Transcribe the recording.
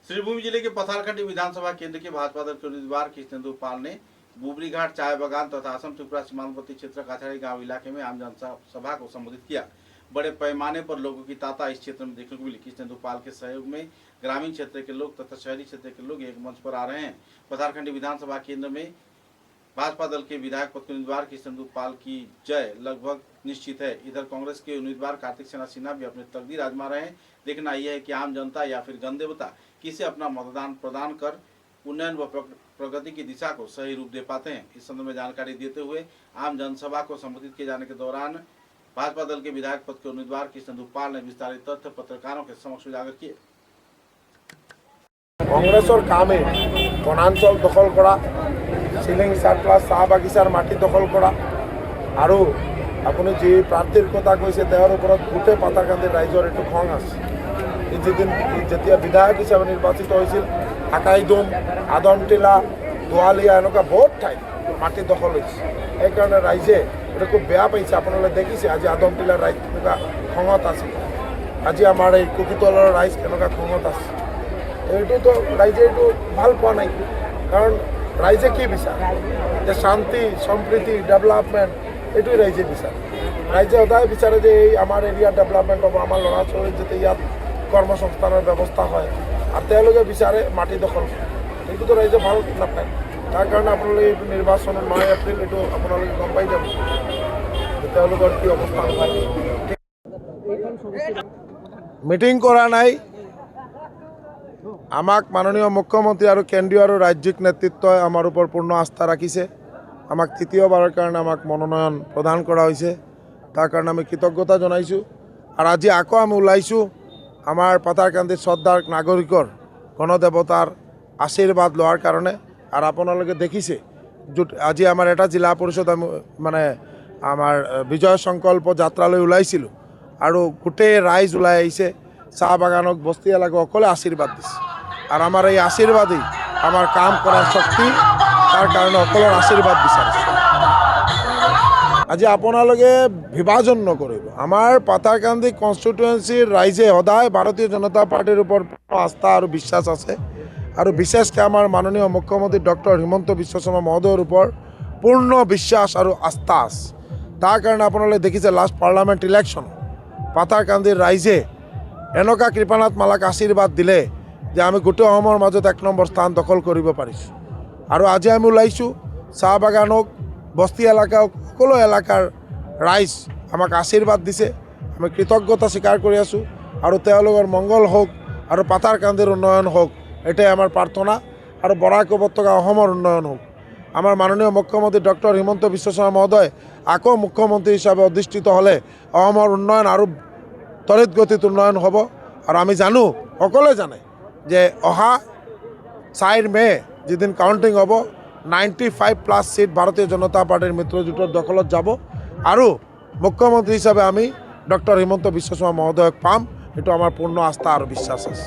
श्रीभूमि जिले के पथारकंडी विधानसभा केंद्र के भाजपा दल के उम्मीदवार कृष्णेंदु पाल ने बुबरी घाट चाय बागान तथा असम त्रिपुरा सीमांतवर्ती क्षेत्र काछाड़ी गांव इलाके में आम जनसभा को संबोधित किया। बड़े पैमाने पर लोगों की तांता इस क्षेत्र में देखने को मिली। कृष्णेंदु पाल के सहयोग में ग्रामीण क्षेत्र के लोग तथा शहरी क्षेत्र के लोग एक मंच पर आ रहे हैं। पथारकंडी विधानसभा केंद्र में भाजपा दल के विधायक पद के उम्मीदवार कृष्णेंदु पाल की जय लगभग निश्चित है। इधर कांग्रेस के उम्मीदवार कार्तिक सेना सिन्हा भी अपनी तकदीर आजमा रहे हैं। देखना यह है कि आम जनता या फिर गणदेवता किसे अपना मतदान प्रदान कर उन्नयन व प्रगति की दिशा को सही रूप दे पाते हैं। इस संदर्भ में जानकारी देते हुए आम जनसभा को संबोधित किए जाने के दौरान भाजपा दल के विधायक पद के उम्मीदवार कृष्णेंदु पाल ने विस्तारित तथ्य पत्रकारों के समक्ष उजागर किए। कांग्रेसर कामे वनांचल दखल करा, सिलिंग सारप्लास चाह बागिचार माटी दखल करा और अपनी जी प्रार्थीर कथा कैसे त्यार ऊपर गोटे पाथारकांडी राइजर एक खंग आदिन जैसे विधायक हिसाब से निर्वाचित होइছিল आकाईदुम आदमटिला दुआलिया एनका बहुत ठाई माटी दखल एक राइजे এটা খুব বেয়া পাইছে। আপনারা দেখিছে আজি আদমটিলা রাইজ কেনেকা খঙত আছে, আজি আমার এই কুকিতলৰ ৰাইজ কেনেকা খঙত আছে। এইটো তো ৰাইজে এইটো ভাল পোৱা নাই, কাৰণ ৰাইজে কি বিচাৰে যে শান্তি সম্প্ৰীতি ডেভেলপমেন্ট এইটোই ৰাইজে বিচাৰে। ৰাইজে সদায় বিচাৰে যে এই আমাৰ এৰিয়া ডেভেলপমেন্ট হব, আমাৰ ল'ৰা ছোৱালী যাতে ইয়াত কৰ্মসংস্থানেৰ ব্যবস্থা হয়, আৰ তেওঁলোকে বিচাৰে মাটি দখল। এইটোতো ৰাইজে ভাল নাপায়। তাৰ কাৰণে আপনাদেৰ এই নিৰ্বাচনেৰ ৯ এপ্ৰিল এইটো আপনাদেৰ গম পাই যাব তেওঁলোকৰ কি অৱস্থা হয়। মিটিং করা নাই, আমাক মাননীয় মুখ্যমন্ত্রী আর কেন্দ্রীয় আর রাজ্যিক নেতৃত্বই আমার উপর পূর্ণ আস্থা রাখিছে। আমাক তৃতীয়বারের কারণে আমাক মনোনয়ন প্রদান করা হয়েছে, তার কারণে আমি কৃতজ্ঞতা জানাইছোঁ। আর আজি আকৌ আমি ওলাইছোঁ আমার পাথারকান্দির শ্রদ্ধার নাগরিকর গণদেবতার আশীর্বাদ লওয়ার কারণে। আর আপনাদের দেখিছে আজি আমার এটা জিলা পরিষদ আমি মানে আমার বিজয় সংকল্প যাত্রালৈ ওলাইছিল আর গোটেই রাইজ ওলাই আহিছে, চাহ বাগানক বস্তি এলাকা সকলে আশীর্বাদ দিছে। আর আমার এই আশীর্বাদই আমার কাম করার শক্তি, তার কারণে সকলের আশীর্বাদ বিচাৰিছে। আজি আপোনালোকে বিভাজন নকৰিব। আমাৰ পাথাৰকান্দি কনষ্টিটুৱেঞ্চিৰ ৰাইজে সদায় ভাৰতীয় জনতা পাৰ্টিৰ ওপৰত আস্থা আৰু বিশ্বাস আছে, আৰু বিশেষকৈ আমাৰ মাননীয় মুখ্যমন্ত্ৰী ডক্টৰ হিমন্ত বিশ্ব শৰ্মা মহোদয়ৰ ওপৰত পূৰ্ণ বিশ্বাস আৰু আস্থা আছে। তাৰ কাৰণে আপোনালোকে দেখিছে লাষ্ট পাৰ্লামেণ্ট ইলেকশ্যন পাথাৰকান্দিৰ ৰাইজে এনেকুৱা কৃপানাথ মালাক আশীৰ্বাদ দিলে যে আমি গোটেই অসমৰ মাজত ১ নম্বৰ স্থান দখল কৰিব পাৰিছোঁ। আৰু আজি আমি ওলাইছোঁ চাহ বাগানক বস্তি এলেকা সকলো এলেকাৰ ৰাইজ আমাক আশীৰ্বাদ দিছে, আমি কৃতজ্ঞতা স্বীকাৰ কৰি আছোঁ। আৰু তেওঁলোকৰ মংগল হওক আৰু পাথাৰকান্দিৰ উন্নয়ন হওক, এটাই আমাৰ প্ৰাৰ্থনা। আৰ বৰাক উপত্যকা অসমৰ উন্নয়ন হোক। আমাৰ মাননীয় মুখ্যমন্ত্ৰী ডক্টৰ হিমন্ত বিশ্ব শৰ্মা মহোদয় আকৌ মুখ্যমন্ত্ৰী হিসাবে অধিষ্ঠিত হলে অসমৰ উন্নয়ন আৰু ত্বৰিত গতিত উন্নয়ন হ'ব। আর আমি জানো, সকলে জানে যে অহা ৪ মে যেদিন কাউন্টিং হ'ব 95+ সিট ভারতীয় জনতা পার্টির মিত্ৰজোঁটৰ দখলত যাব আৰু মুখ্যমন্ত্ৰী হিসাবে আমি ডক্টৰ হিমন্ত বিশ্ব শৰ্মা মহোদয়ক পাম। এইটো আমাৰ পূৰ্ণ আস্থা আৰ বিশ্বাস আছে।